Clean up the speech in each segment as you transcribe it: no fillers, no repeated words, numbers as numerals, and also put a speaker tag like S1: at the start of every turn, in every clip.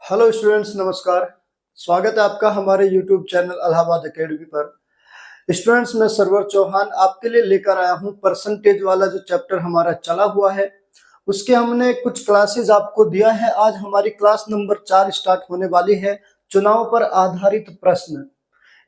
S1: Hello students, नमस्कार। स्वागत है आपका हमारे यूट्यूब चैनल इलाहाबाद एकेडमी पर। स्टूडेंट्स, मैं सरवर चौहान आपके लिए लेकर आया हूं परसेंटेज वाला जो चैप्टर हमारा चला हुआ है उसके हमने कुछ क्लासेस आपको दिया है। आज हमारी क्लास नंबर 4 स्टार्ट होने वाली है। चुनाव पर आधारित प्रश्न,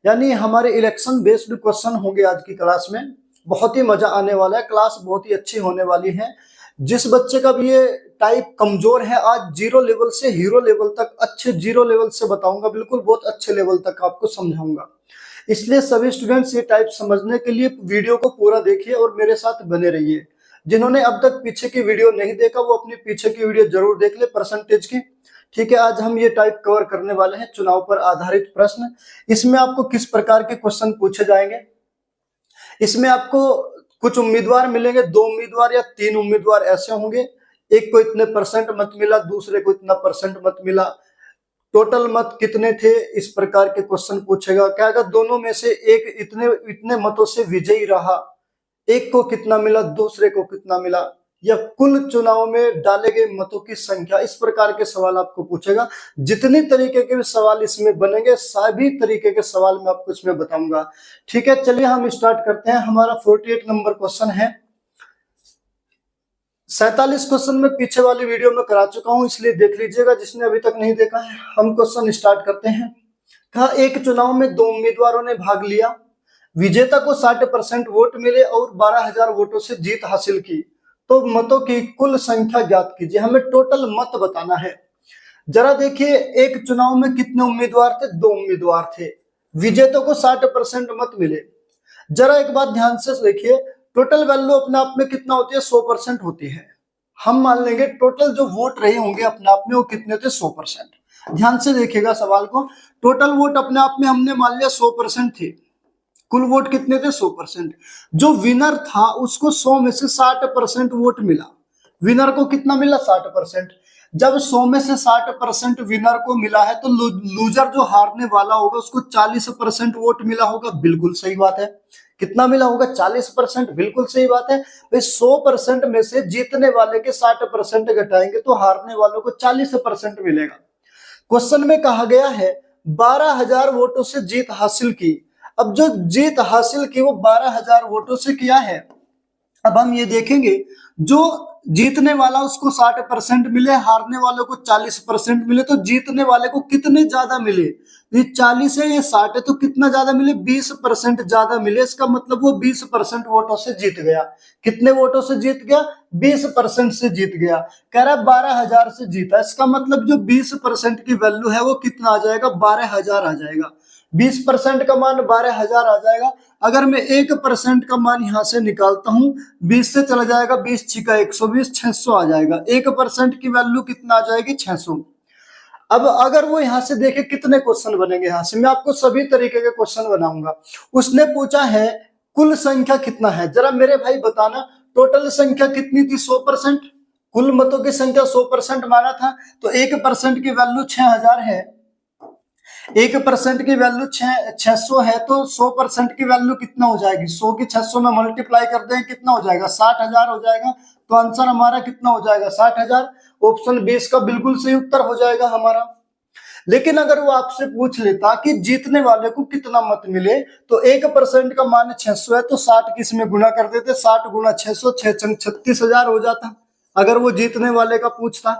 S1: यानी हमारे इलेक्शन बेस्ड क्वेश्चन होंगे आज की क्लास में। बहुत ही मजा आने वाला है, क्लास बहुत ही अच्छी होने वाली है। जिस बच्चे का भी ये टाइप कमजोर है, आज जीरो लेवल से हीरो लेवल तक, अच्छे जीरो लेवल से बताऊंगा, बिल्कुल बहुत अच्छे लेवल तक आपको समझाऊंगा। इसलिए सभी स्टूडेंट्स ये टाइप समझने के लिए वीडियो को पूरा देखिए और मेरे साथ बने रहिए। जिन्होंने अब तक पीछे की वीडियो नहीं देखा वो अपनी पीछे की वीडियो जरूर देख ले परसेंटेज की। ठीक है, आज हम ये टाइप कवर करने वाले हैं, चुनाव पर आधारित प्रश्न। इसमें आपको किस प्रकार के क्वेश्चन पूछे जाएंगे, इसमें आपको कुछ उम्मीदवार मिलेंगे, 2 उम्मीदवार या 3 उम्मीदवार ऐसे होंगे। एक को इतने परसेंट मत मिला, दूसरे को इतना परसेंट मत मिला, टोटल मत कितने थे, इस प्रकार के क्वेश्चन पूछेगा। क्या अगर दोनों में से एक इतने इतने मतों से विजयी रहा, एक को कितना मिला, दूसरे को कितना मिला, या कुल चुनाव में डाले गए मतों की संख्या, इस प्रकार के सवाल आपको पूछेगा। जितनी तरीके के सवाल इसमें बनेंगे सभी तरीके के सवाल मैं आपको इसमें बताऊंगा। ठीक है, चलिए हम स्टार्ट करते हैं। हमारा 48 नंबर क्वेश्चन है। 47 क्वेश्चन में पीछे वाली वीडियो में करा चुका हूं, इसलिए देख लीजिएगा जिसने अभी तक नहीं देखा है। हम क्वेश्चन स्टार्ट करते हैं। कहा एक चुनाव में 2 उम्मीदवारों ने भाग लिया, विजेता को 60% वोट मिले और 12,000 वोटों से जीत हासिल की, तो मतों की कुल संख्या ज्ञात कीजिए। हमें टोटल मत बताना है। जरा देखिए, एक चुनाव में कितने उम्मीदवार थे? 2 उम्मीदवार थे, विजेता को 60% मत मिले। जरा एक बात ध्यान से देखिए, टोटल वैल्यू अपने आप में कितना होती है? 100% होती है। हम मान लेंगे टोटल जो वोट रहे होंगे अपने आप में वो कितने थे? 100%। ध्यान से देखिएगा सवाल को। टोटल वोट अपने आप में हमने मान लिया 100% थे। कुल वोट कितने थे? 100%। जो विनर था उसको 100 में से 60% वोट मिला। विनर को कितना मिला? 60%। जब 100 में से 60% विनर को मिला है तो लूजर जो हारने वाला होगा उसको 40% वोट मिला होगा। बिल्कुल सही बात है। कितना मिला होगा? 40%। बिल्कुल सही बात है भाई। 100% में से जीतने वाले के 60% घटाएंगे तो हारने वालों को 40% मिलेगा। क्वेश्चन में कहा गया है 12,000 वोटों से जीत हासिल की। अब जो जीत हासिल की वो 12,000 वोटों से किया है। अब हम ये देखेंगे, जो जीतने वाला उसको 60% मिले, हारने वालों को 40% मिले, तो जीतने वाले को कितने ज्यादा मिले? ये 40 है, ये 60 है, तो कितना ज्यादा मिले? 20% ज्यादा मिले। इसका मतलब वो 20% वोटों से जीत गया। कितने वोटों से जीत गया? 20% से जीत गया। कह रहा है 12,000 से जीता, इसका मतलब जो 20% की वैल्यू है वो कितना आ जाएगा? 12,000 आ जाएगा। 20% का मान 12,000 आ जाएगा। अगर मैं 1% का मान यहां से निकालता हूं, 20 से चला जाएगा, 20 छिका 120, 600 आ जाएगा। 1% की वैल्यू कितना आ जाएगी? 600। अब अगर वो यहां से देखे कितने क्वेश्चन बनेंगे, यहां से मैं आपको सभी तरीके के क्वेश्चन बनाऊंगा। उसने पूछा है कुल संख्या कितना है, जरा मेरे भाई बताना। टोटल संख्या कितनी थी? 100%। कुल मतों की संख्या 100% माना था, तो 1% की वैल्यू 6,000 है। 1% की वैल्यू 600 है, तो 100% की वैल्यू कितना हो जाएगी? 100 की 600 में मल्टीप्लाई कर दें, कितना हो जाएगा? 60,000 हो जाएगा। तो आंसर हमारा कितना हो जाएगा? 60,000। ऑप्शन 20 का बिल्कुल सही उत्तर हो जाएगा हमारा। लेकिन अगर वो आपसे पूछ लेता कि जीतने वाले को कितना मत मिले, तो 1% का मान 600 है, तो 60 की इसमें गुना कर देते। 60 गुना 600, 36,000 हो जाता अगर वो जीतने वाले का पूछता।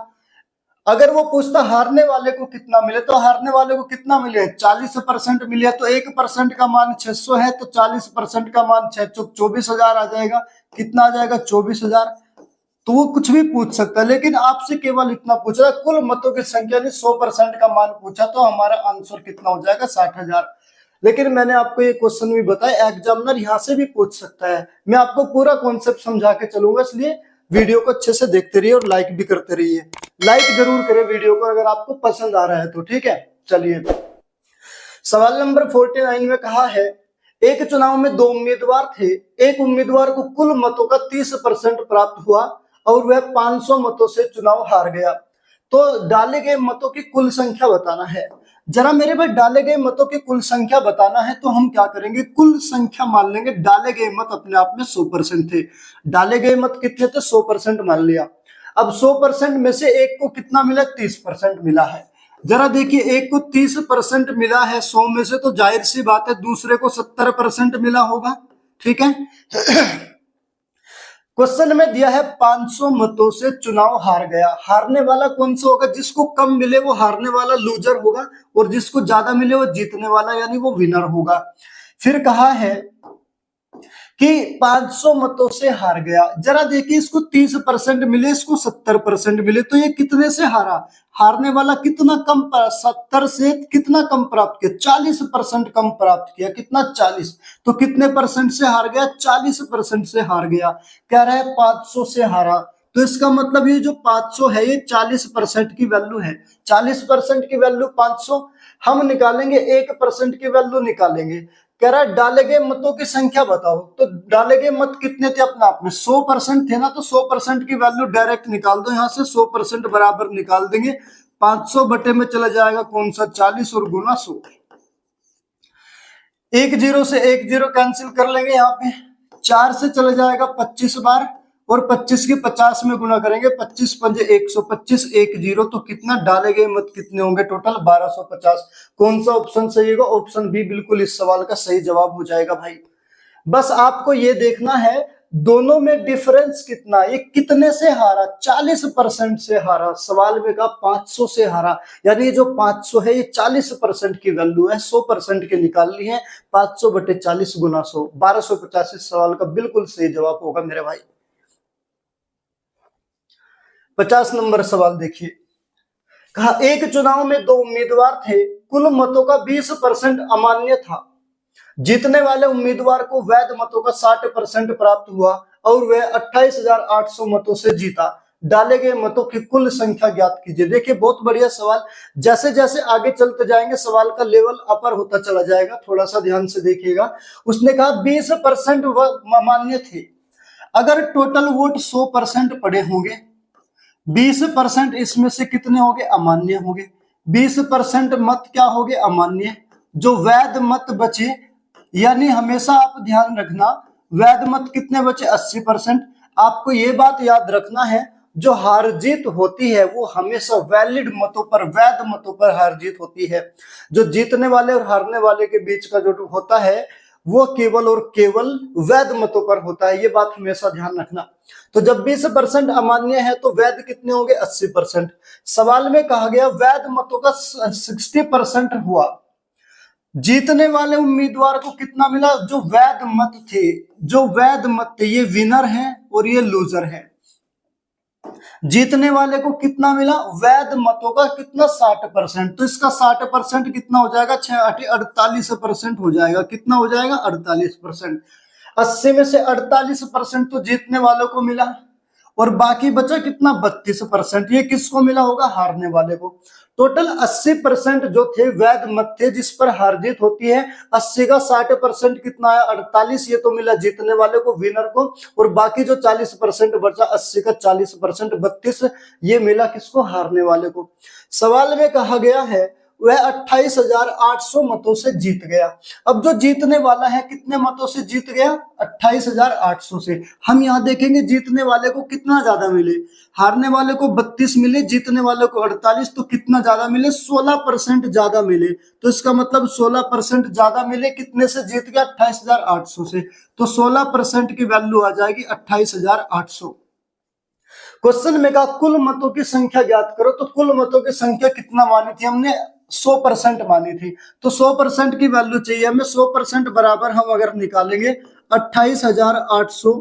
S1: अगर वो पूछता हारने वाले को कितना मिले, तो हारने वाले को कितना मिले? 40% मिले। तो 1% का मान 600 है, तो 40% का मान 24,000 आ जाएगा। कितना आ जाएगा? 24,000। तो वो कुछ भी पूछ सकता है, लेकिन आपसे केवल इतना पूछ रहा है, कुल मतों की संख्या ने 100% का मान पूछा, तो हमारा आंसर कितना हो जाएगा? 60,000। लेकिन मैंने आपको ये क्वेश्चन भी बताया, एग्जामिनर यहाँ से भी पूछ सकता है। मैं आपको पूरा कॉन्सेप्ट समझा के चलूंगा, इसलिए वीडियो को अच्छे से देखते रहिए और लाइक भी करते रहिए। लाइक जरूर करें वीडियो को अगर आपको पसंद आ रहा है तो। ठीक है, चलिए सवाल नंबर 49 में कहा है एक चुनाव में 2 उम्मीदवार थे, एक उम्मीदवार को कुल मतों का 30% प्राप्त हुआ और वह 500 मतों से चुनाव हार गया, तो डाले गए मतों की कुल संख्या बताना है। जरा मेरे भाई, डाले गए मतों की कुल संख्या बताना है तो हम क्या करेंगे? कुल संख्या मान लेंगे। डाले गए मत अपने आप में 100% थे। डाले गए मत कितने थे? 100% मान लिया। अब 100% में से एक को कितना मिला? 30% मिला है। जरा देखिए, एक को 30% मिला है 100 में से, तो जाहिर सी बात है दूसरे को 70% मिला होगा। ठीक है। क्वेश्चन में दिया है 500 मतों से चुनाव हार गया। हारने वाला कौन सा होगा? जिसको कम मिले वो हारने वाला लूजर होगा, और जिसको ज्यादा मिले वो जीतने वाला यानी वो विनर होगा। फिर कहा है कि 500 मतों से हार गया। जरा देखिए, इसको 30% मिले, इसको 70% मिले, तो ये कितने से हारा? हारने वाला कितना कम 70 से कितना कम प्राप्त किया? 40% कम प्राप्त किया। कितना? 40। तो कितने परसेंट से हार गया? 40% से हार गया। कह रहा है 500 से हारा, तो इसका मतलब ये जो 500 है ये 40% की वैल्यू है। 40% की वैल्यू 500। हम निकालेंगे 1% की वैल्यू निकालेंगे। कह रहा है डाले गए मतों की संख्या बताओ, तो डाले गए मत कितने थे? अपने आप में 100% थे ना, तो 100% की वैल्यू डायरेक्ट निकाल दो यहां से। 100% बराबर निकाल देंगे, 500 बटे में चला जाएगा कौन सा? 40 और गुना 100। एक जीरो से एक जीरो कैंसिल कर लेंगे यहाँ पे। 4 से चला जाएगा 25 बार, और 25 की 50 में गुना करेंगे। 25 पंजे 125, एक जीरो, तो कितना? डाले गए मत कितने होंगे? टोटल 1250। कौन सा ऑप्शन सही होगा? ऑप्शन बी बिल्कुल इस सवाल का सही जवाब हो जाएगा भाई। बस आपको ये देखना है दोनों में डिफरेंस कितना, ये कितने से हारा? 40% से हारा। सवाल में कहा 500 से हारा, यानी जो 500 है ये 40% की वैल्यू है। 100% के निकाल ली है। 500 बटे 40 गुना 100, 1250 इस सवाल का बिल्कुल सही जवाब होगा मेरे भाई। 50 नंबर सवाल देखिए। कहा एक चुनाव में दो उम्मीदवार थे, कुल मतों का 20% अमान्य था। जीतने वाले उम्मीदवार को वैध मतों का 60% प्राप्त हुआ और वह 28,800 मतों से जीता। डाले गए मतों की कुल संख्या ज्ञात कीजिए। देखिए, बहुत बढ़िया सवाल। जैसे जैसे आगे चलते जाएंगे सवाल का लेवल अपर होता चला जाएगा, थोड़ा सा ध्यान से देखिएगा। उसने कहा 20% मान्य थे। अगर टोटल वोट 100% पड़े होंगे, 20% इसमें से कितने होंगे? अमान्य होंगे। 20% मत क्या होंगे? अमान्य। जो वैध मत बचे, यानी हमेशा आप ध्यान रखना, वैध मत कितने बचे? 80%। आपको ये बात याद रखना है, जो हार जीत होती है वो हमेशा वैलिड मतों पर, वैध मतों पर हार जीत होती है। जो जीतने वाले और हारने वाले के बीच का जो होता है वो केवल और केवल वैध मतों पर होता है। ये बात हमेशा ध्यान रखना। तो जब 20% अमान्य है तो वैध कितने होंगे? 80%। सवाल में कहा गया वैध मतों का 60% हुआ। जीतने वाले उम्मीदवार को कितना मिला? जो वैध मत थे, जो वैध मत थे, ये विनर हैं और ये लूजर हैं। जीतने वाले को कितना मिला? वैध मतों का कितना? 60%। तो इसका 60% कितना हो जाएगा? 48% हो जाएगा। कितना हो जाएगा? 48%। 80 में से 48% तो जीतने वालों को मिला, और बाकी बचा कितना? 32%। ये किसको मिला होगा? हारने वाले को। टोटल 80% जो थे वैध मत थे जिस पर हार जीत होती है। 80 का 60% कितना है? 48। ये तो मिला जीतने वाले को, विनर को, और बाकी जो 40% बचा, 80 का 40%, 32, ये मिला किसको? हारने वाले को। सवाल में कहा गया है वह 28,800 मतों से जीत गया। अब जो जीतने वाला है कितने मतों से जीत गया? 28,800 से। हम यहां देखेंगे जीतने वाले को कितना ज्यादा मिले। हारने वाले को 32 मिले, जीतने वाले को 48, तो कितना ज्यादा मिले? 16% ज्यादा मिले। तो इसका मतलब 16% ज्यादा मिले। कितने से जीत गया? 28,800 से। तो 16% की वैल्यू आ जाएगी 28,800। क्वेश्चन में कहा कुल मतों की संख्या ज्ञात करो, तो कुल मतों की संख्या कितना मानी थी हमने? 100% मानी थी। तो 100% की वैल्यू चाहिए हमें। 100% बराबर हम अगर निकालेंगे 28,800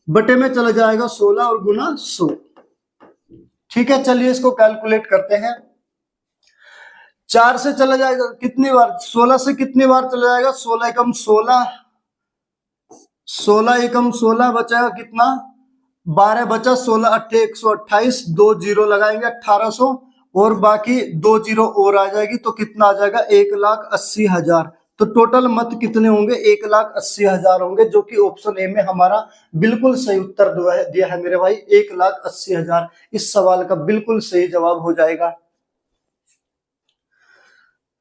S1: बटे में चला जाएगा 16 और गुना 100। ठीक है, चलिए इसको कैलकुलेट करते हैं। 4 से चला जाएगा कितनी बार? 16 से कितनी बार चला जाएगा? 16 एकम 16, 16 एकम 16 बचेगा कितना? 12 बचा। 16 अट्ठे 128, 2 जीरो लगाएंगे 1800, और बाकी 2 जीरो और आ जाएगी, तो कितना आ जाएगा? 1,80,000। तो टोटल मत कितने होंगे? 1,80,000 होंगे, जो कि ऑप्शन ए में हमारा बिल्कुल सही उत्तर दिया है मेरे भाई। 1,80,000 इस सवाल का बिल्कुल सही जवाब हो जाएगा।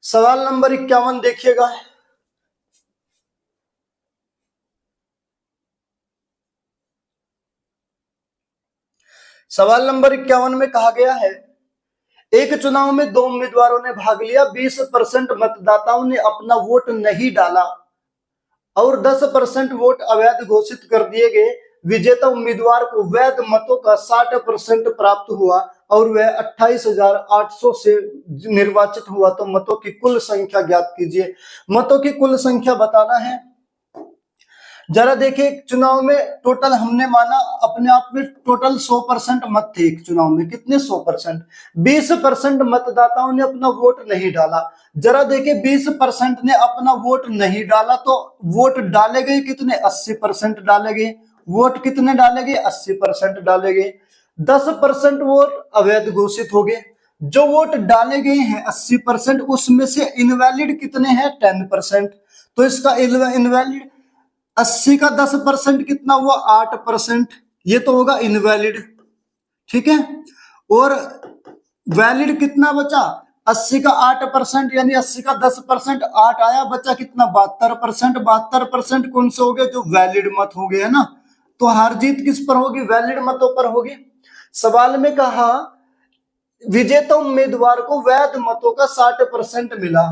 S1: सवाल नंबर 51 देखिएगा। सवाल नंबर 51 में कहा गया है एक चुनाव में 2 उम्मीदवारों ने भाग लिया, 20% मतदाताओं ने अपना वोट नहीं डाला और 10% वोट अवैध घोषित कर दिए गए। विजेता उम्मीदवार को वैध मतों का 60% प्राप्त हुआ और वह 28,800 से निर्वाचित हुआ। तो मतों की कुल संख्या ज्ञात कीजिए। मतों की कुल संख्या बताना है। जरा देखिए, चुनाव में टोटल हमने माना अपने आप में टोटल 100% मत थे। एक चुनाव में कितने 100%, 20% मतदाताओं ने अपना वोट नहीं डाला। जरा देखिए 20% ने अपना वोट नहीं डाला तो वोट डाले गए कितने, 80% डाले गए। वोट कितने डाले गए, 80% डाले गए। 10% वोट अवैध घोषित हो गए। जो वोट डाले गए हैं 80%, उसमें से इनवैलिड कितने हैं, 10%। तो इसका इनवैलिड 80 का 10% कितना हुआ, 8%। ये तो होगा इनवैलिड, ठीक है। और वैलिड कितना बचा, 80 का 8%, यानी 80 का 10%, 8 आया, बचा कितना, 72%। 72% कौन से हो गए, जो वैलिड मत हो गए, है ना। तो हार जीत किस पर होगी, वैलिड मतों पर होगी। सवाल में कहा विजेता उम्मीदवार को वैध मतों का 60% मिला।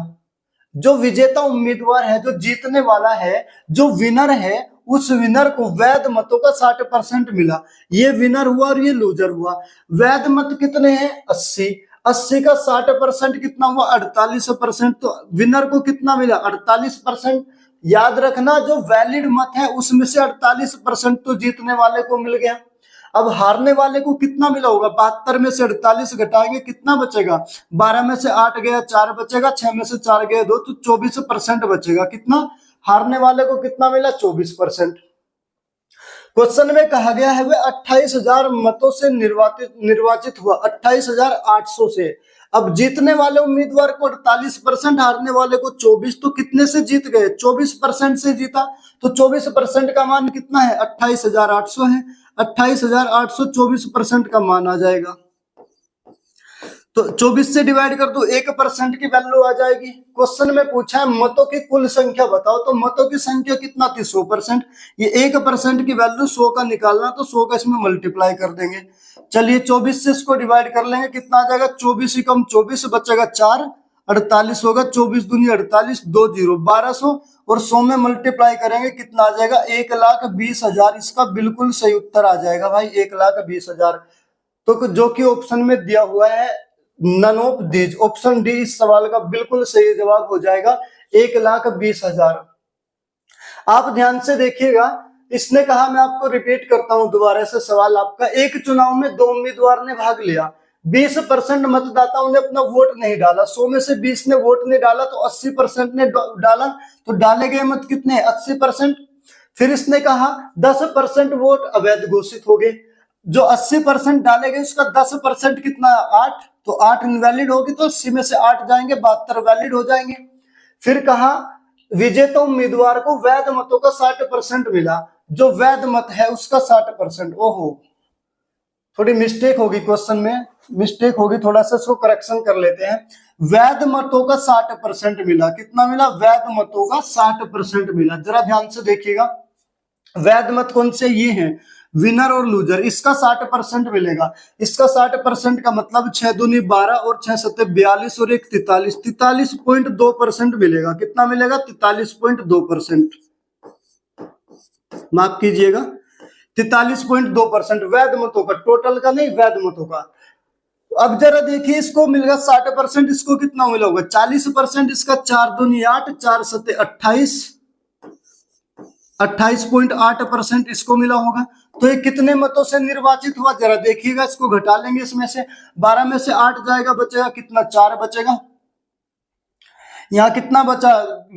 S1: जो विजेता उम्मीदवार है, जो जीतने वाला है, जो विनर है, उस विनर को वैध मतों का 60% मिला। ये विनर हुआ और ये लूजर हुआ। वैध मत कितने हैं, 80। 80 का 60% कितना हुआ, 48%। तो विनर को कितना मिला, 48%। याद रखना, जो वैलिड मत है उसमें से 48% तो जीतने वाले को मिल गया। अब हारने वाले को कितना मिला होगा, 72 में से 48 घटाएंगे कितना बचेगा, 12 में से 8 गया 4 बचेगा, 6 में से 4 गया 2, तो 24% बचेगा। कितना, हारने वाले को कितना मिला, 24%। क्वेश्चन में कहा गया है वह 28,000 मतों से निर्वाचित हुआ, 28,800 से। अब जीतने वाले उम्मीदवार को 48%, हारने वाले को 24, तो कितने से जीत गए, 24% से जीता। तो 24% का मान कितना है, 28,800 है। 28,800 24% का मान आ जाएगा। तो 24 से डिवाइड कर दो, 1% की वैल्यू आ जाएगी। क्वेश्चन में पूछा है मतों की कुल संख्या बताओ, तो मतों की संख्या कितना थी, 100%। ये 1% की वैल्यू 100 का निकालना, तो 100 का इसमें मल्टीप्लाई कर देंगे। चलिए 24 से इसको डिवाइड कर लेंगे, कितना आ जाएगा, 24 ही कम 24 बचेगा 4, 48 होगा, 24 दूनी 48, 2 0 1200, और 100 में मल्टीप्लाई करेंगे कितना आ जाएगा, 1,20,000। इसका बिल्कुल सही उत्तर आ जाएगा भाई, 1,20,000। तो जो कि ऑप्शन में दिया हुआ है, none of these, option D इस सवाल का बिल्कुल सही जवाब हो जाएगा, 1,20,000। आप ध्यान से देखिएगा, इसने कहा, मैं आपको रिपीट करता हूं दोबारा से सवाल आपका, एक चुनाव में 2 उम्मीदवार ने भाग लिया, 20% मतदाताओं ने अपना वोट नहीं डाला। 100 में से 20 ने वोट नहीं डाला, तो 80% ने डाला। तो डाले गए मत कितने, 80%। फिर इसने कहा 10% वोट अवैध घोषित हो गए। जो 80% डाले गए उसका 10% कितना, 8, तो 8 इनवैलिड होगी, तो 80 में से 8 जाएंगे, 72 वैलिड हो जाएंगे। फिर कहा विजेता उम्मीदवार को वैध मतों का 60% मिला। जो वैध मत है उसका 60%। ओहो, थोड़ी मिस्टेक होगी क्वेश्चन में, मिस्टेक होगी, थोड़ा सा इसको करेक्शन कर लेते हैं। वैध मतों का 60% मिला। कितना मिला, वैध मतों का 60% मिला। जरा ध्यान से देखिएगा, वैध मत कौन से, ये हैं विनर और लूजर। इसका 60% मिलेगा। इसका 60% का मतलब 6 दूनी 12 और 6 सत्ते 42 और 1 43, 43.2% मिलेगा। कितना मिलेगा, 43.2%। माफ कीजिएगा, 43.2% वैध मतों का, टोटल का नहीं, वैध मतों का। अब जरा देखिए, इसको मिलेगा 60%, इसको कितना मिला होगा, 40%। इसका 4 दूनी 8, 4 सत्ते 28, 28.8% इसको मिला होगा। तो ये कितने मतों से निर्वाचित हुआ, जरा देखिएगा, इसको घटा लेंगे। इसमें से 12 में से 8 जाएगा, बचेगा कितना, 4 बचेगा। यहाँ कितना बचा,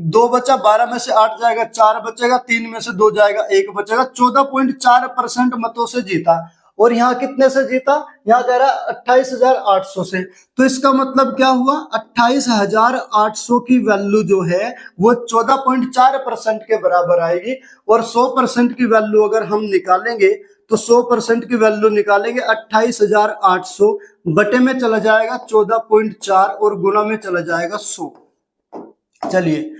S1: 2 बचा, 12 में से 8 जाएगा, 4 बचेगा, 3 में से 2 जाएगा, 1 बचेगा। 14.4% मतों से जीता। और यहाँ कितने से जीता, यहाँ कह रहा है 28,800 से। तो इसका मतलब क्या हुआ, 28,800 की वैल्यू जो है वो 14.4% के बराबर आएगी। और 100% की वैल्यू अगर हम निकालेंगे, तो 100% की वैल्यू निकालेंगे, 28,800 बटे में चला जाएगा 14.4 और गुना में चला जाएगा 100। चलिए,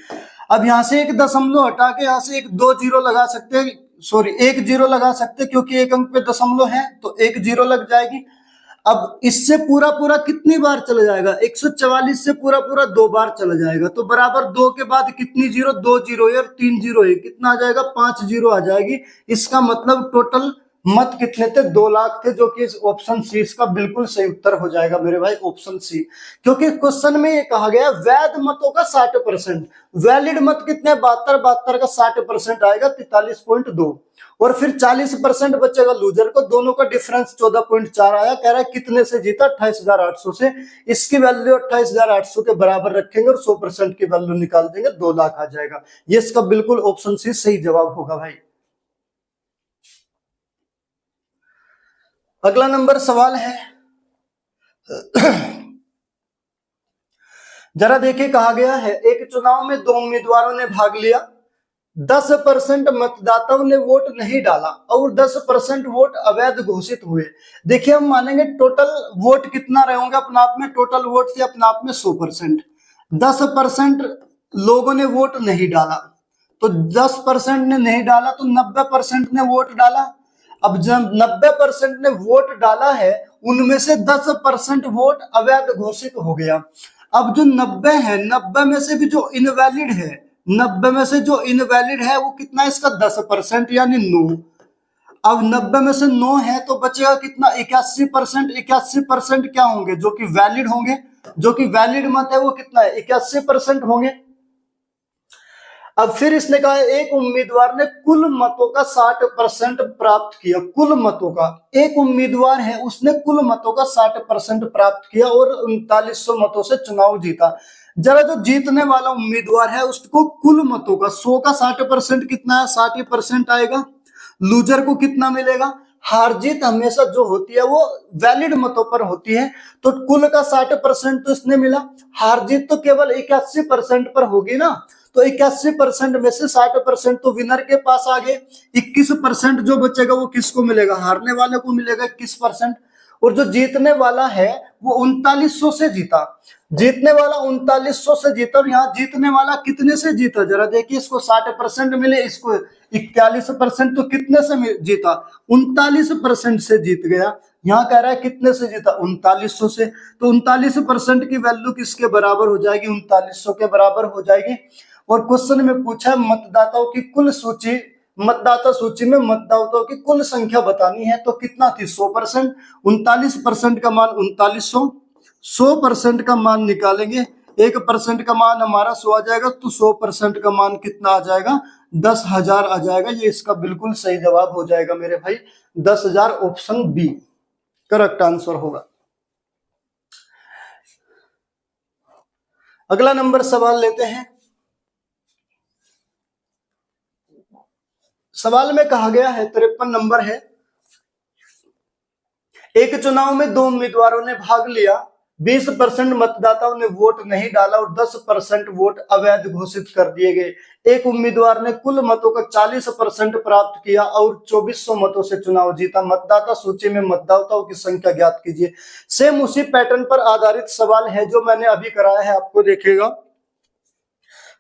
S1: अब यहां से एक दशमलव हटा के यहां से एक 2 जीरो लगा सकते हैं, सॉरी 1 जीरो लगा सकते हैं, क्योंकि एक अंक पे दशमलव है, तो 1 जीरो लग जाएगी। अब इससे पूरा पूरा कितनी बार चला जाएगा, 144 से पूरा पूरा 2 बार चला जाएगा, तो बराबर 2 के बाद कितनी जीरो, 2 जीरो है और 3 जीरो है, कितना आ जाएगा, 5 जीरो आ जाएगी। इसका मतलब टोटल मत कितने थे, 2 लाख थे, जो कि ऑप्शन सी इसका बिल्कुल सही उत्तर हो जाएगा मेरे भाई, ऑप्शन सी। क्योंकि क्वेश्चन में ये कहा गया वैध मतों का 60%, वैलिड मत कितने, 72 का 60% आएगा 43.2, और फिर 40% बचेगा लूजर को। दोनों का डिफरेंस 14.4 आया। कह रहा है कितने से जीता, 28,800 से। इसकी वैल्यू 28,800 के बराबर रखेंगे और 100% की वैल्यू निकाल देंगे, 2 लाख आ जाएगा। ये इसका बिल्कुल ऑप्शन सी सही जवाब होगा भाई। अगला नंबर सवाल है, जरा देखिए, कहा गया है एक चुनाव में 2 उम्मीदवारों ने भाग लिया, 10% मतदाताओं ने वोट नहीं डाला और 10% वोट अवैध घोषित हुए। देखिए हम मानेंगे टोटल वोट कितना रहे होंगे अपने आप में, टोटल वोट थे अपने आप में 100%। 10% लोगों ने वोट नहीं डाला, तो 10% ने नहीं डाला तो 90% ने वोट डाला। अब जब 90% ने वोट डाला है, उनमें से 10% वोट अवैध घोषित हो गया। अब जो 90 है, 90 में से भी जो इनवैलिड है, 90 में से जो इनवैलिड है वो कितना है इसका, 10% यानी 9। अब 90 में से 9 है तो बचेगा कितना, 81%। 81% क्या होंगे, जो कि वैलिड होंगे, जो कि वैलिड मत है वो कितना है, 81% होंगे। अब फिर इसने कहा एक उम्मीदवार ने कुल मतों का 60% प्राप्त किया, कुल मतों का, एक उम्मीदवार है उसने कुल मतों का 60% प्राप्त किया और 3900 मतों से चुनाव जीता। जरा जो जीतने वाला उम्मीदवार है उसको कुल मतों का 100 का 60% कितना है, 60% आएगा। लूजर को कितना मिलेगा, हार जीत हमेशा जो होती है वो वैलिड मतों पर होती है, तो कुल का 60% तो इसने मिला, हार जीत तो केवल 81% पर होगी ना, तो 81% में से 60% तो विनर के पास आ गए। 21% जो बचेगा वो किसको मिलेगा, हारने वाले को मिलेगा 21%। और जो जीतने वाला है वो 3900 से जीता, जीतने वाला 3900 से जीता। और यहाँ जीतने वाला कितने से जीता, जरा देखिए, इसको 60% मिले, इसको 41%, तो कितने से जीता, 39% से जीत गया। यहाँ कह रहा है कितने से जीता, 3900 से, तो 39% की वैल्यू किसके बराबर हो जाएगी, 3900 के बराबर हो जाएगी। और क्वेश्चन में पूछा मतदाताओं की कुल सूची, मतदाता सूची में मतदाताओं की कुल संख्या बतानी है, तो कितना थी, 100%। 39% का मान 3900, 100% का मान निकालेंगे, 1% का मान हमारा 100 आ जाएगा, तो 100% का मान कितना आ जाएगा, 10,000 आ जाएगा। ये इसका बिल्कुल सही जवाब हो जाएगा मेरे भाई, 10,000 ऑप्शन बी करेक्ट आंसर होगा। अगला नंबर सवाल लेते हैं। सवाल में कहा गया है, 53 नंबर है, एक चुनाव में 2 उम्मीदवारों ने भाग लिया, 20% मतदाताओं ने वोट नहीं डाला और 10% वोट अवैध घोषित कर दिए गए। एक उम्मीदवार ने कुल मतों का 40% प्राप्त किया और 2400 मतों से चुनाव जीता। मतदाता सूची में मतदाताओं की संख्या ज्ञात कीजिए। सेम उसी पैटर्न पर आधारित सवाल है जो मैंने अभी कराया है, आपको देखिएगा।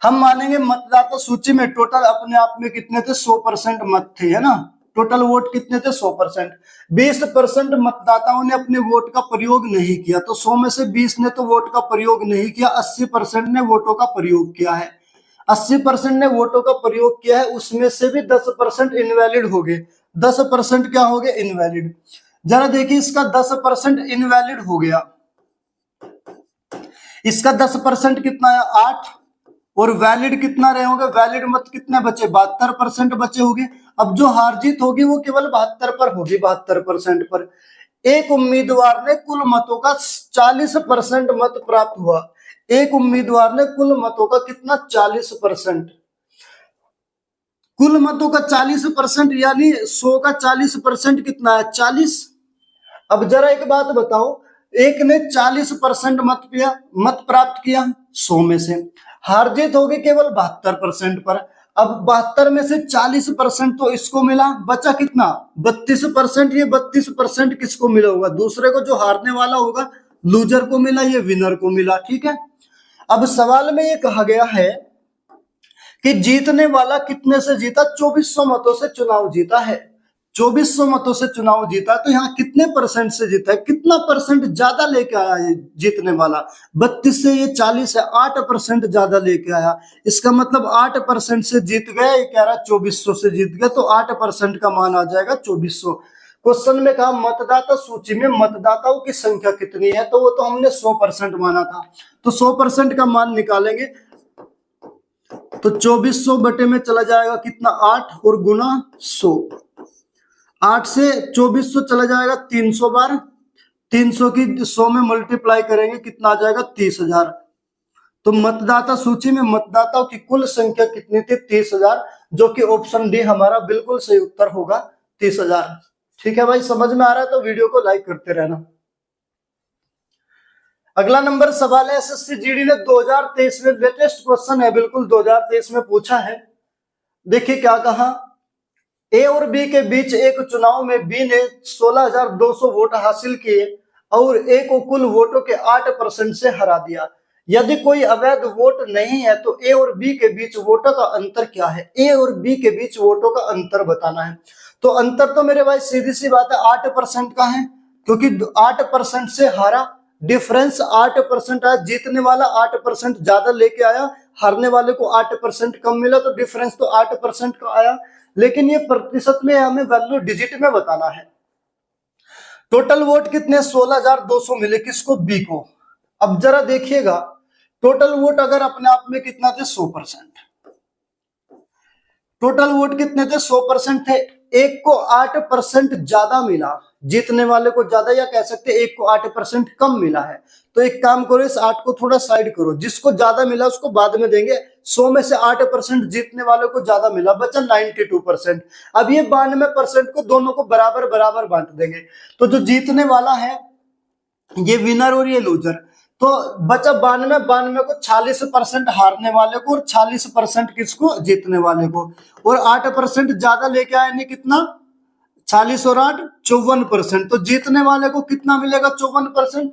S1: हम मानेंगे मतदाता सूची में टोटल अपने आप में कितने थे, 100% मत थे, है ना, टोटल वोट कितने थे, 100%। 20% मतदाताओं ने अपने वोट का प्रयोग नहीं किया, तो 100 में से 20 ने तो वोट का प्रयोग नहीं किया, 80% ने वोटों का प्रयोग किया है। 80% ने वोटों का प्रयोग किया है, उसमें से भी 10% इनवैलिड हो गए। 10% क्या हो गए, इनवैलिड। जरा देखिए, इसका 10% इनवैलिड हो गया, इसका 10% कितना है, 8, और वैलिड कितना रहे होंगे, वैलिड मत कितने बचे, 72% बचे होंगे। अब जो हार जीत होगी वो केवल 72 पर होगी, 72% पर। एक उम्मीदवार ने कुल मतों का 40% मत प्राप्त हुआ, एक उम्मीदवार ने कुल मतों का कितना, 40%, कुल मतों का 40%, यानी 100 का 40% कितना है, 40। अब जरा एक बात बताओ, एक ने 40% मत प्राप्त किया 100 में से, हार जीत होगी केवल 72% पर। अब 72 में से 40% तो इसको मिला, बचा कितना, 32%। ये 32% किसको मिला होगा, दूसरे को, जो हारने वाला होगा, लूजर को मिला, ये विनर को मिला, ठीक है। अब सवाल में ये कहा गया है कि जीतने वाला कितने से जीता, 2400 मतों से चुनाव जीता है। 2400 मतों से चुनाव जीता, तो यहाँ कितने परसेंट से जीता है, कितना परसेंट ज्यादा लेके आया ये जीतने वाला? 32 से ये 40 है, 8% ज्यादा लेके आया। इसका मतलब 8% से जीत गया। ये कह रहा 2400 से जीत गया, तो 8% का मान आ जाएगा 2400। क्वेश्चन में कहा मतदाता सूची में मतदाताओं की संख्या कितनी है, तो वो तो हमने 100% माना था, तो 100% का मान निकालेंगे। तो 2400 बटे में चला जाएगा कितना, 8 और गुना 100। 8 से 2400 चला जाएगा 300 बार, 300 की 100 में मल्टीप्लाई करेंगे कितना आ जाएगा, 30,000। तो मतदाता सूची में मतदाताओं की कुल संख्या कितनी थी, 30,000, जो कि ऑप्शन डी हमारा बिल्कुल सही उत्तर होगा, 30,000। ठीक है भाई, समझ में आ रहा है तो वीडियो को लाइक करते रहना। अगला नंबर सवाल है, एसएससी जीडी ने 2023 में, लेटेस्ट क्वेश्चन है बिल्कुल, 2023 में पूछा है। देखिए क्या कहा, ए और बी के बीच एक चुनाव में बी ने 16,200 वोट हासिल किए और ए को कुल वोटों के 8% से हरा दिया। यदि कोई अवैध वोट नहीं है तो ए और बी के बीच वोटों का अंतर क्या है? ए और बी के बीच वोटों का अंतर बताना है। तो अंतर तो मेरे भाई सीधी सी बात है 8% का है, क्योंकि 8% से हारा, डिफरेंस 8% आया, जीतने वाला 8% ज्यादा लेके आया, हारने वाले को 8% कम मिला, तो डिफरेंस तो 8% का आया। लेकिन ये प्रतिशत में हमें वैल्यू डिजिट में बताना है। टोटल वोट कितने, 16,200 मिले, किसको, बी को। अब जरा देखिएगा, टोटल वोट अगर अपने आप में कितना थे, 100%। टोटल वोट कितने थे, 100% थे। एक को 8% ज्यादा मिला, जीतने वाले को ज्यादा, या कह सकते एक को 8% कम मिला है। तो एक काम करो, इस 8 को थोड़ा साइड करो, जिसको ज्यादा मिला उसको बाद में देंगे। 100 में से 8% जीतने वाले को ज्यादा मिला, बचा 92%। अब ये 92% को दोनों को बराबर बराबर बांट देंगे। तो जो जीतने वाला है ये विनर और ये लूजर, तो बचा 92 को 46% हारने वाले को और 46% किसको, जीतने वाले को। और 8% ज्यादा लेके आए नहीं, कितना, 40 और 8 54%। तो जीतने वाले को कितना मिलेगा, 54%।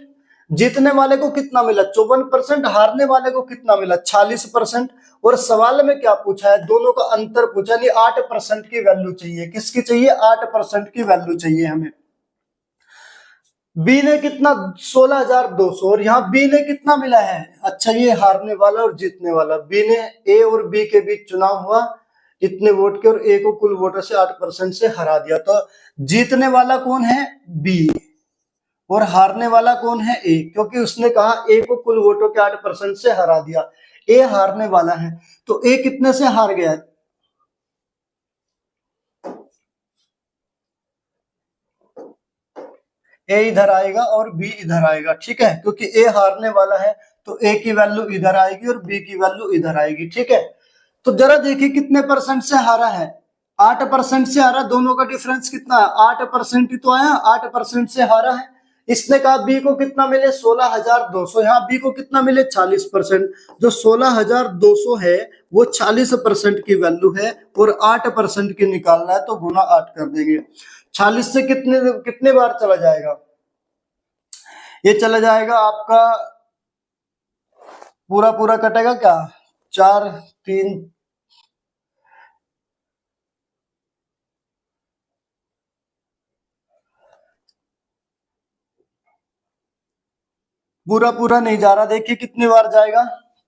S1: जीतने वाले को कितना मिला, 54%। हारने वाले को कितना मिला, 46%। और सवाल में क्या पूछा है, दोनों का अंतर पूछा, नहीं 8% की वैल्यू चाहिए। किसकी चाहिए, 8% की वैल्यू चाहिए हमें। बी ने कितना, 16,200, और यहाँ बी ने कितना मिला है, अच्छा ये हारने वाला और जीतने वाला। बी ने, ए और बी के बीच चुनाव हुआ इतने वोट के, और ए को कुल वोटों से 8% से हरा दिया। तो जीतने वाला कौन है, बी, और हारने वाला कौन है, ए, क्योंकि उसने कहा ए को कुल वोटों के 8% से हरा दिया। ए हारने वाला है, तो ए कितने से हार गया, ए इधर आएगा और बी इधर आएगा, ठीक है, क्योंकि ए हारने वाला है तो ए की वैल्यू इधर आएगी और बी की वैल्यू इधर आएगी, ठीक है। तो जरा देखिए कितने परसेंट से हारा है, 8% से हारा। दोनों का डिफरेंस कितना है, 8% ही तो आया, 8% से हारा है। इसने कहा बी को कितना मिले, 16,200, यहाँ बी को कितना मिले, 40%। जो 16,200 है वो 40% की वैल्यू है, और 8% की निकालना है, तो गुना 8 कर देंगे। 40 से कितने कितने बार चला जाएगा, ये चला जाएगा आपका पूरा पूरा कटेगा क्या, 4 3 पूरा पूरा नहीं जा रहा, देखिए कितनी बार जाएगा,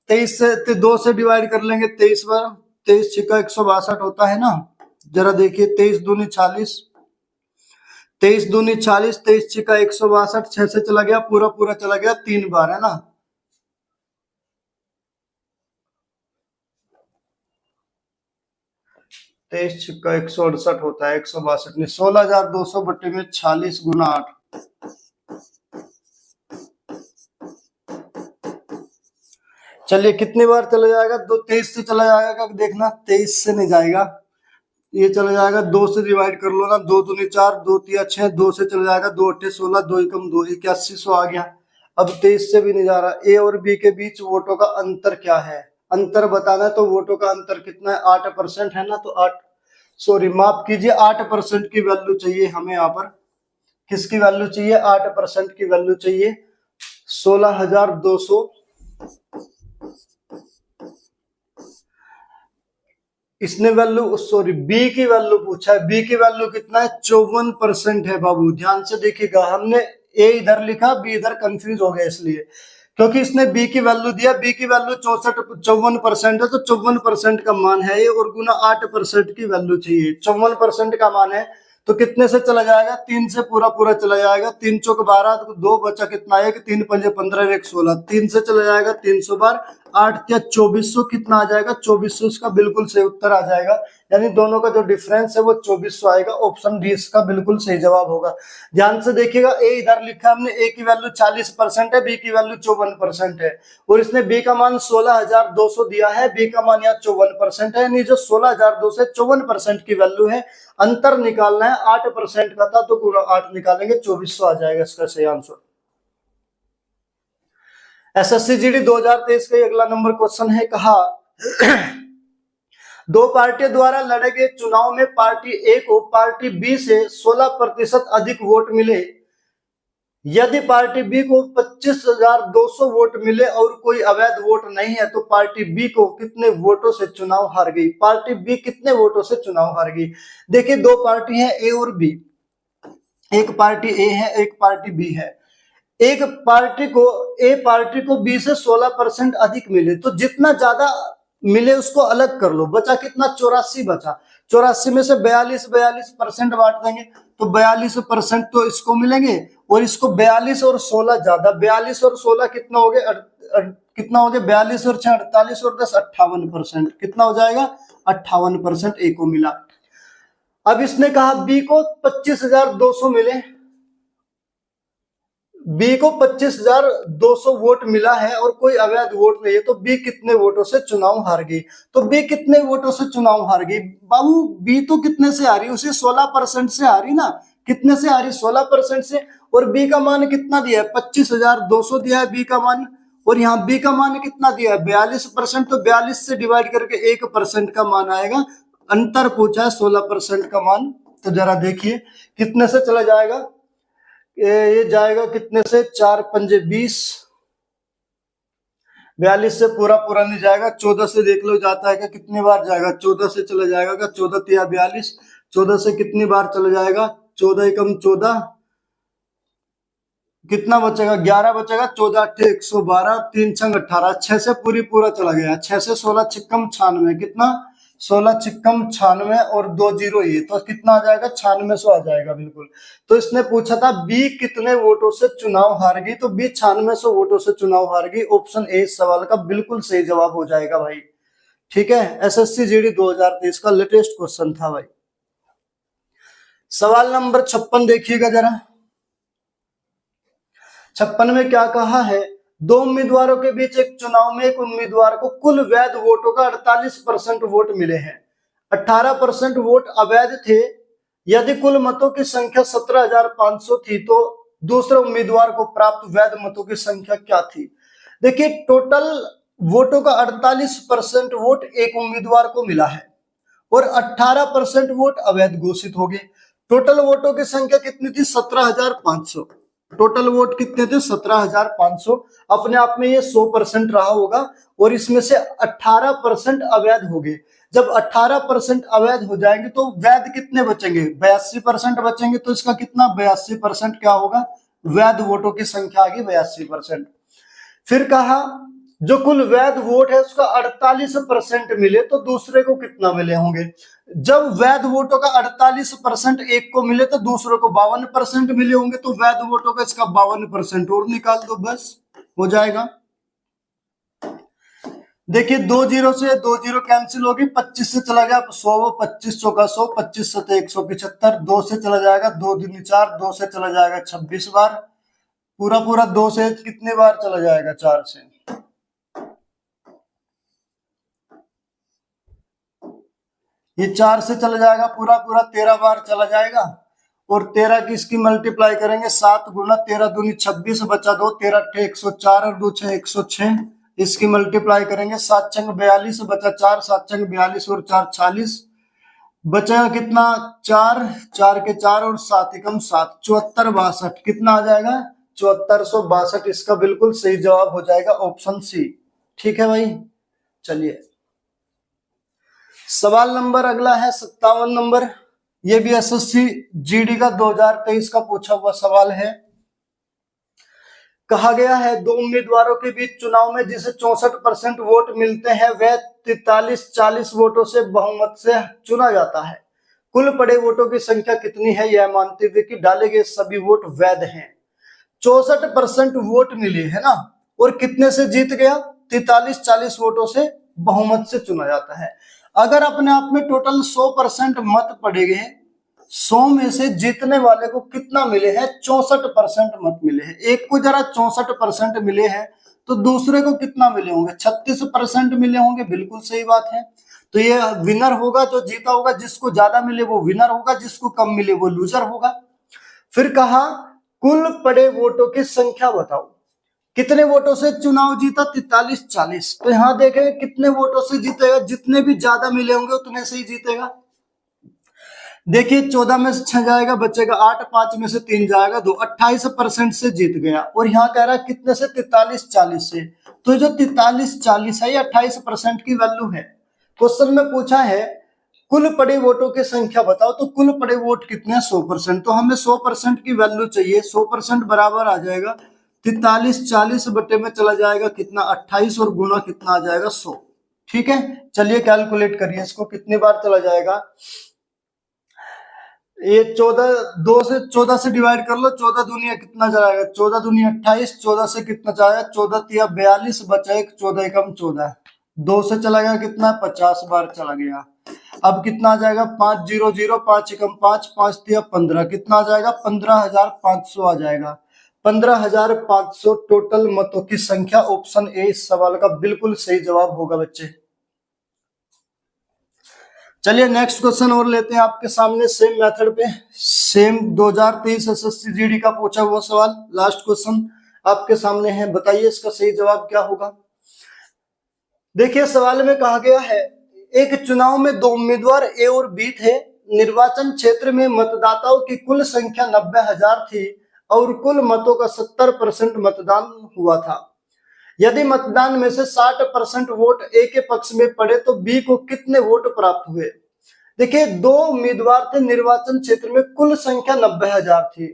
S1: 23 से 2 से डिवाइड कर लेंगे, 23 बार, 23 छिका 162 होता है ना। जरा देखिए 23 दूनी 40, 23 दूनी 40, 23 छिका 162, 6 से चला गया, पूरा पूरा चला गया, 3 बार है ना। तेईस छिक्का 168 होता है, 162 में 16,200 बटे में 40 गुना 8, चलिए कितनी बार चला जाएगा, 23 से चला जाएगा, देखना 23 से नहीं जाएगा, ये चला जाएगा, 2 से डिवाइड कर लो ना, 2 दूनी 4, 2 तिया 6, 2 से चला जाएगा, 2 8 16, 2 कम 2 81, 100 आ गया। अब 23 से भी नहीं जा रहा। ए और बी के बीच वोटों का अंतर क्या है, अंतर बताना है, तो वोटों का अंतर कितना है, 8% है ना, तो 8, सॉरी माफ कीजिए, 8% की वैल्यू चाहिए हमें यहाँ पर। किसकी वैल्यू चाहिए, 8% की वैल्यू चाहिए। 16,200 इसने वैल्यू सॉरी बी की वैल्यू पूछा है। बी की वैल्यू कितना है 54% है बाबू, ध्यान से देखिएगा। हमने ए इधर लिखा, बी इधर कंफ्यूज हो गया इसलिए, क्योंकि इसने बी की वैल्यू दिया। बी की वैल्यू 54% है, तो 54% का मान है ये, और गुना 8% की वैल्यू चाहिए। 54% का मान है तो कितने से चला जाएगा, 3 से पूरा पूरा चला जाएगा। 3 चौक 12, तो 2 बचा कितना है, 3 पंजे 15, 1 16, 3 से चला जाएगा 300 बार, 8 या 2400 कितना आ जाएगा, 2400 इसका बिल्कुल सही उत्तर आ जाएगा। यानी दोनों का जो डिफरेंस है वो 2400 आएगा। ऑप्शन डी इसका बिल्कुल सही जवाब होगा। ध्यान से देखिएगा, ए इधर लिखा हमने, ए की वैल्यू 40% है, बी की वैल्यू 54% है, और इसने बी का मान 16200 दिया है, बी का मान यहाँ 54% है, यानी जो 16200 से 54% की वैल्यू है, अंतर निकालना है 8% का था, तो पूरा 8 निकालेंगे, 2400 आ जाएगा इसका सही आंसर। एसएससी जीडी 2023 का अगला नंबर क्वेश्चन है, कहा दो पार्टियों द्वारा लड़े गए चुनाव में पार्टी ए को पार्टी बी से 16% अधिक वोट मिले। यदि पार्टी बी को 25,200 वोट मिले और कोई अवैध वोट नहीं है, तो पार्टी बी को कितने वोटों से चुनाव हार गई। पार्टी बी कितने वोटों से चुनाव हार गई। देखिए, दो पार्टी है ए और बी, एक पार्टी ए है, एक पार्टी बी है। एक पार्टी को ए पार्टी को बी से 16% अधिक मिले, तो जितना ज्यादा मिले उसको अलग कर लो, बचा कितना, 84 बचा। 84 में से 42% बांट देंगे, तो 42% तो इसको मिलेंगे, और इसको 42 और 16 ज्यादा, 42 और 16 कितना हो गया, कितना हो गया, 42 और 6 48 और 10 58%, कितना हो जाएगा, 58% ए को मिला। अब इसने कहा बी को 25,200 मिले, बी को 25,200 वोट मिला है और कोई अवैध वोट नहीं है, तो बी कितने वोटों से चुनाव हार गई। तो बी कितने वोटों से चुनाव हार गई बाबू, बी तो कितने से आ रही, उसे 16% से आ रही ना, कितने से आ रही, 16% से, और बी का मान कितना दिया है, 25,200 दिया है बी का मान, और यहाँ बी का मान कितना दिया है, 42%, तो 42 से डिवाइड करके 1% का मान आएगा। अंतर पूछा है 16% का मान, तो जरा देखिए कितने से चला जाएगा, ये जाएगा कितने से, 4 पंजे 20, 42 से पूरा पूरा नहीं जाएगा, 14 से देख लो जाता है क्या, कितनी बार जाएगा, 14 से चला जाएगा क्या, 14 तिया 42, 14 से कितनी बार चला जाएगा, 14 एकम 14, कितना बचेगा, 11 बचेगा, 14 8 112, 3 छंग 18, 6 से पूरी पूरा चला गया, 6 से 16 छिक्कम 96, कितना, 16 छिक्कम 96, और 2 जीरो ये, तो कितना आ जाएगा, 9600 आ जाएगा बिल्कुल। तो इसने पूछा था बी कितने वोटों से चुनाव हार गई, तो बी 9600 वोटों से चुनाव हार गई। ऑप्शन ए इस सवाल का बिल्कुल सही जवाब हो जाएगा भाई। ठीक है, एसएससी जीडी 2023 का लेटेस्ट क्वेश्चन था भाई। सवाल नंबर 56 देखिएगा जरा। 56 में क्या कहा है, दो उम्मीदवारों के बीच एक चुनाव में एक उम्मीदवार को कुल वैध वोटों का 48% वोट मिले हैं, 18% वोट अवैध थे। यदि कुल मतों की संख्या 17,500 थी, तो दूसरे उम्मीदवार को प्राप्त वैध मतों की संख्या क्या थी। देखिए, टोटल वोटों का 48% वोट एक उम्मीदवार को मिला है, और 18% वोट अवैध घोषित हो गए। टोटल वोटों की संख्या कितनी थी, 17,500। टोटल वोट कितने थे, 17,500। अपने आप में ये 100% रहा होगा, और इसमें से 18% अवैध हो गए। जब 18% अवैध हो जाएंगे तो वैध कितने बचेंगे, 82% बचेंगे। तो इसका कितना, 82% क्या होगा, वैध वोटों की संख्या आ गई 82%। फिर कहा जो कुल वैध वोट है उसका 48% मिले, तो दूसरे को कितना मिले होंगे। जब वैध वोटों का 48% एक को मिले, तो दूसरे को 52% मिले होंगे, तो वैध वोटों का इसका 52% और निकाल दो, बस हो जाएगा। देखिए, 2 जीरो से 2 जीरो कैंसिल होगी, 25 से चला गया 100, 25 चौका 100, 25 सतह 175, 2 से चला जाएगा 2 दूनी 4, 2 से चला जाएगा 26 बार, पूरा पूरा 2 से कितने बार चला जाएगा, 4 से, ये 4 से चला जाएगा पूरा पूरा 13 बार चला जाएगा, और 13 की इसकी मल्टीप्लाई करेंगे, 7 गुना 13 दूनी 26, बचा 2, 13 अट्ठे 104 और 2 6 106, इसकी मल्टीप्लाई करेंगे, 7 छंग 42, बचा 4, 7 छंग 42 और 4 40, बचा कितना, 4, 4 के 4 और 7 एकम 7, 74 62, कितना आ जाएगा, 7462। इसका बिल्कुल सही जवाब हो जाएगा ऑप्शन सी। ठीक है भाई, चलिए सवाल नंबर अगला है 57 नंबर। ये भी एसएससी जीडी का 2023 का पूछा हुआ सवाल है। कहा गया है दो उम्मीदवारों के बीच चुनाव में जिसे 64% वोट मिलते हैं वह 43-40 वोटों से बहुमत से चुना जाता है। कुल पड़े वोटों की संख्या कितनी है यह मानते हुए कि डाले गए सभी वोट वैध हैं। 64% वोट मिले है ना, और कितने से जीत गया? 43-40 वोटों से बहुमत से चुना जाता है। अगर अपने आप में टोटल 100% मत पड़े गए, 100 में से जीतने वाले को कितना मिले हैं? 64% मत मिले हैं। एक को जरा 64% मिले हैं तो दूसरे को कितना मिले होंगे? 36% मिले होंगे। बिल्कुल सही बात है। तो ये विनर होगा, जो जीता होगा। जिसको ज्यादा मिले वो विनर होगा, जिसको कम मिले वो लूजर होगा। फिर कहा कुल पड़े वोटों की संख्या बताओ, कितने वोटों से चुनाव जीता? 43-40। तो यहां देखें कितने वोटों से जीतेगा? जितने भी ज्यादा मिले होंगे उतने से ही जीतेगा। देखिए 14 में से 6 जाएगा, बचेगा 8, 5 में से 3 जाएगा 2, 28% से जीत गया। और यहाँ कह रहा है कितने से? 43-40 से। तो जो 43-40 है ये 28% की वैल्यू है। क्वेश्चन में पूछा है कुल पड़े वोटों की संख्या बताओ, तो कुल पड़े वोट कितने हैं? 100%। तो हमें 100% की वैल्यू चाहिए। 100% बराबर आ जाएगा 43-40 बटे में चला जाएगा कितना? 28, और गुना कितना आ जाएगा? 100। ठीक है, चलिए कैलकुलेट करिए इसको, कितनी बार चला जाएगा। ये 14 से डिवाइड कर लो। 14 दूनी कितना जाएगा? 14 दूनी 28, 14 से कितना जाएगा? 14 तिया 42, बचा एक, 14 एकम 14, 2 से चला गया कितना? 50 बार चला गया। अब कितना आ जाएगा? 500, 5 एकम 5, 5 तिया 15, कितना आ जाएगा? 15,500 आ जाएगा। 15,500 टोटल मतों की संख्या। ऑप्शन ए इस सवाल का बिल्कुल सही जवाब होगा बच्चे। चलिए नेक्स्ट क्वेश्चन और लेते हैं आपके सामने सेम मेथड पे। सेम 2023 एसएससी जीडी का पूछा हुआ सवाल, लास्ट क्वेश्चन आपके सामने है। बताइए इसका सही जवाब क्या होगा। देखिए सवाल में कहा गया है एक चुनाव में दो उम्मीदवार ए और बी थे। निर्वाचन क्षेत्र में मतदाताओं की कुल संख्या 90,000 थी और कुल मतों का 70% मतदान हुआ था। यदि मतदान में से 60% वोट ए के पक्ष में पड़े तो बी को कितने वोट प्राप्त हुए? देखिए दो उम्मीदवार थे, निर्वाचन क्षेत्र में कुल संख्या 90,000 थी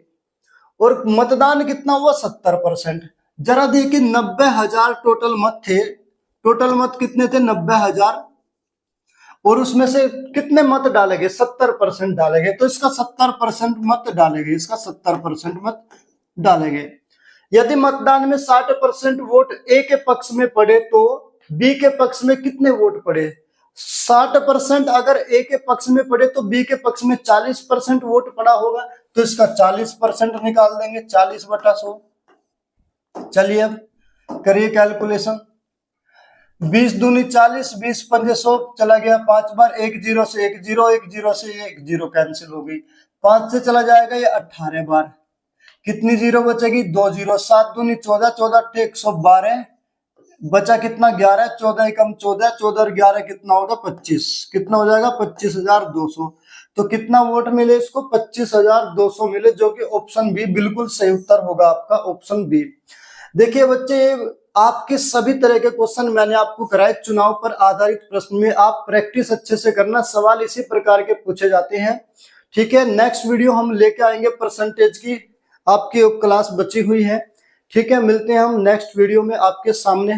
S1: और मतदान कितना हुआ? 70%। जरा देखिए 90,000 टोटल मत थे। टोटल मत कितने थे? 90,000, और उसमें से कितने मत डाले गए? 70% डाले गए। तो इसका 70% मत डाले गए, इसका 70% मत डाले गए। यदि मतदान में 60% वोट ए के पक्ष में पड़े तो बी के पक्ष में कितने वोट पड़े? 60% अगर ए के पक्ष में पड़े तो बी के पक्ष में 40% वोट पड़ा होगा। तो इसका 40% निकाल देंगे, 40/100। चलिए अब करिए कैलकुलेशन। 20 दूनी 40, 20 पंजे 100, चला गया 5 बार। 1 0 से 1 0, 1 0 से 1 0 कैंसिल हो गई। 5 से चला जाएगा ये 18 बार। कितनी जीरो बचेगी? 2 0। 7 दूनी 14, 14 अट्ठे 112, बचा कितना? 11, 14 एकम 14, 14 और 11 कितना होगा? 25। कितना हो जाएगा? 25,200। तो कितना वोट मिले इसको? 25,200 मिले, जो कि ऑप्शन बी बिल्कुल सही उत्तर होगा आपका, ऑप्शन बी। देखिए बच्चे आपके सभी तरह के क्वेश्चन मैंने आपको कराए चुनाव पर आधारित प्रश्न में। आप प्रैक्टिस अच्छे से करना, सवाल इसी प्रकार के पूछे जाते हैं। ठीक है, नेक्स्ट वीडियो हम लेके आएंगे परसेंटेज की, आपकी क्लास बची हुई है। ठीक है, मिलते हैं हम नेक्स्ट वीडियो में आपके सामने।